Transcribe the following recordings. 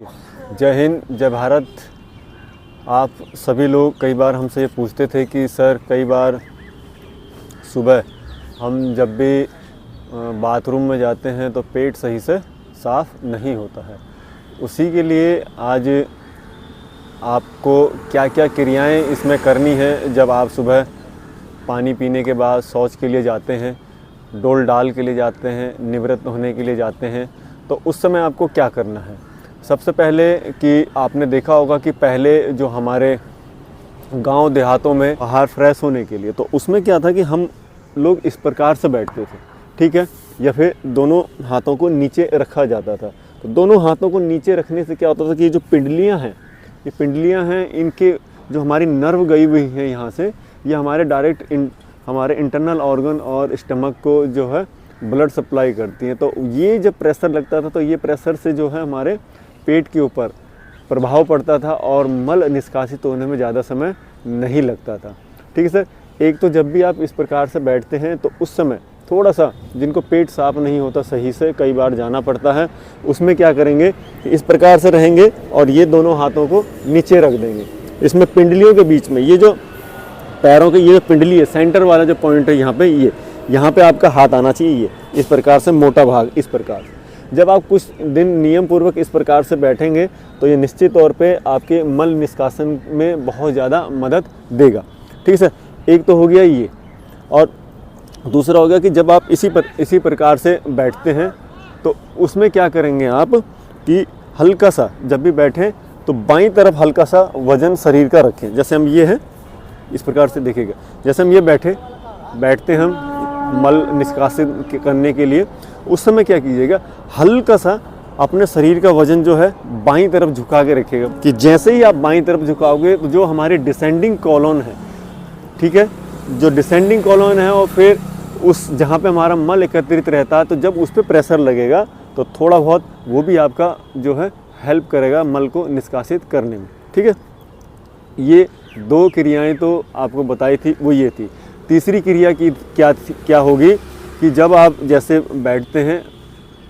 जय हिंद, जय भारत। आप सभी लोग कई बार हमसे ये पूछते थे कि सर कई बार सुबह हम जब भी बाथरूम में जाते हैं तो पेट सही से साफ़ नहीं होता है। उसी के लिए आज आपको क्या क्या क्रियाएं इसमें करनी है। जब आप सुबह पानी पीने के बाद शौच के लिए जाते हैं, डोल डाल के लिए जाते हैं, निवृत्त होने के लिए जाते हैं, तो उस समय आपको क्या करना है। सबसे पहले कि आपने देखा होगा कि पहले जो हमारे गांव देहातों में बाहर फ्रेश होने के लिए, तो उसमें क्या था कि हम लोग इस प्रकार से बैठते थे, ठीक है, या फिर दोनों हाथों को नीचे रखा जाता था। तो दोनों हाथों को नीचे रखने से क्या होता था कि ये जो पिंडलियां हैं, ये पिंडलियां हैं, इनके जो हमारी नर्व गई हुई है यहाँ से, ये हमारे डायरेक्ट हमारे इंटरनल ऑर्गन और स्टमक को जो है ब्लड सप्लाई करती हैं। तो ये जब प्रेशर लगता था तो ये प्रेशर से जो है हमारे पेट के ऊपर प्रभाव पड़ता था और मल निष्कासित होने में ज़्यादा समय नहीं लगता था। ठीक है सर। एक तो जब भी आप इस प्रकार से बैठते हैं तो उस समय थोड़ा सा जिनको पेट साफ नहीं होता सही से, कई बार जाना पड़ता है, उसमें क्या करेंगे कि इस प्रकार से रहेंगे और ये दोनों हाथों को नीचे रख देंगे। इसमें पिंडलियों के बीच में ये जो पैरों के ये पिंडली है, सेंटर वाला जो पॉइंट है यहाँ पे, ये यहाँ पे आपका हाथ आना चाहिए, ये इस प्रकार से मोटा भाग इस प्रकार से। जब आप कुछ दिन नियम पूर्वक इस प्रकार से बैठेंगे तो ये निश्चित तौर पे आपके मल निष्कासन में बहुत ज़्यादा मदद देगा। ठीक है सर। एक तो हो गया ये, और दूसरा हो गया कि जब आप इसी प्रकार से बैठते हैं तो उसमें क्या करेंगे आप कि हल्का सा जब भी बैठें तो बाईं तरफ हल्का सा वजन शरीर का रखें। जैसे हम ये हैं इस प्रकार से, देखिएगा जैसे हम ये बैठते हैं हम मल निष्कासित करने के लिए, उस समय क्या कीजिएगा, हल्का सा अपने शरीर का वजन जो है बाईं तरफ झुका के रखिएगा। कि जैसे ही आप बाईं तरफ झुकाओगे तो जो हमारे डिसेंडिंग कॉलोन है, ठीक है, जो डिसेंडिंग कॉलोन है, और फिर उस जहाँ पे हमारा मल एकत्रित रहता है, तो जब उस पर प्रेशर लगेगा तो थोड़ा बहुत वो भी आपका जो है हेल्प करेगा मल को निष्कासित करने में। ठीक है। ये दो क्रियाएं तो आपको बताई थी, वो ये थी। तीसरी क्रिया की क्या होगी कि जब आप जैसे बैठते हैं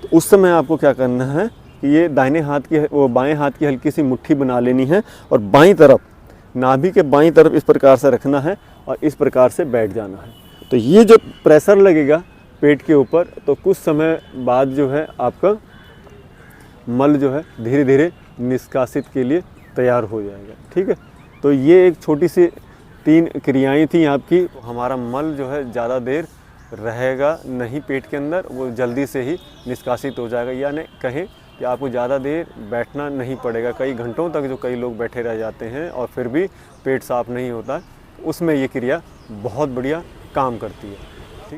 तो उस समय आपको क्या करना है कि ये दाहिने हाथ की वो बाएं हाथ की हल्की सी मुट्ठी बना लेनी है और बाईं तरफ नाभि के बाईं तरफ इस प्रकार से रखना है और इस प्रकार से बैठ जाना है। तो ये जो प्रेशर लगेगा पेट के ऊपर, तो कुछ समय बाद जो है आपका मल जो है धीरे धीरे निष्कासित के लिए तैयार हो जाएगा। ठीक है। तो ये एक छोटी सी 3 क्रियाएं थी आपकी। हमारा मल जो है ज़्यादा देर रहेगा नहीं पेट के अंदर, वो जल्दी से ही निष्कासित हो जाएगा। यानी कहें कि आपको ज़्यादा देर बैठना नहीं पड़ेगा। कई घंटों तक जो कई लोग बैठे रह जाते हैं और फिर भी पेट साफ नहीं होता, उसमें ये क्रिया बहुत बढ़िया काम करती है।